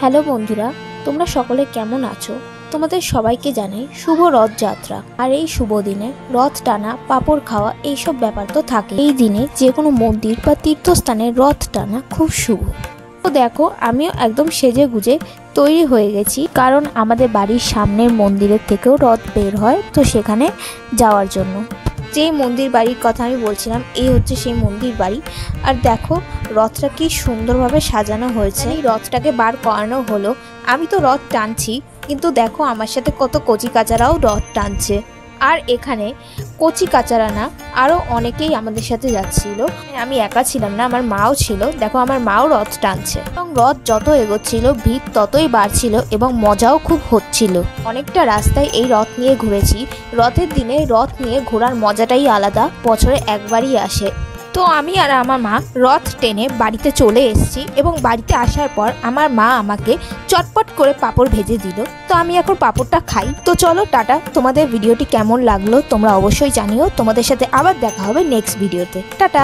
Hello বন্ধুরা, তোমরা সকলে কেমন আছো? তোমাদের সবাইকে জানাই শুভ রথযাত্রা। আর এই শুভ দিনে রথ টানা, পাঁপড় খাওয়া এইসব ব্যাপার তো থাকে। এই দিনে যে কোনো মন্দির বা তীর্থস্থানে রথ টানা খুব শুভ। তো দেখো, আমিও একদম সেজে গুজে তৈরি হয়ে গেছি, কারণ আমাদের বাড়ির সামনের মন্দিরের থেকেও রথ বের হয়, তো সেখানে যাওয়ার জন্য। যে মন্দির বাড়ির কথা আমি বলছিলাম, এই হচ্ছে সেই মন্দির বাড়ি। আর দেখো রথটা কি সুন্দরভাবে সাজানো হয়েছে। এই রথটাকে বার করানো হলো। আমি তো রথ টানছি, কিন্তু দেখো আমার সাথে কত কচি কাচারাও রথ টানছে। আর এখানে কচি কাচারা না, আরও অনেকেই আমাদের সাথে যাচ্ছিল। আমি একা ছিলাম না, আমার মাও ছিল। দেখো আমার মাও রথ টানছে। এবং রথ যত এগোচ্ছিল ভিড় ততই বাড়ছিল এবং মজাও খুব হচ্ছিল। অনেকটা রাস্তায় এই রথ নিয়ে ঘুরেছি। রথের দিনে রথ নিয়ে ঘোরার মজাটাই আলাদা, বছরে একবারই আসে। তো আমি আর আমার মা রথ টেনে বাড়িতে চলে এসেছি এবং বাড়িতে আসার পর আমার মা আমাকে চটপট করে পাঁপড় ভেজে দিল। তো আমি এখন পাঁপড়টা খাই। তো চলো টাটা। তোমাদের ভিডিওটি কেমন লাগলো তোমরা অবশ্যই জানিও। তোমাদের সাথে আবার দেখা হবে নেক্সট ভিডিওতে। টাটা।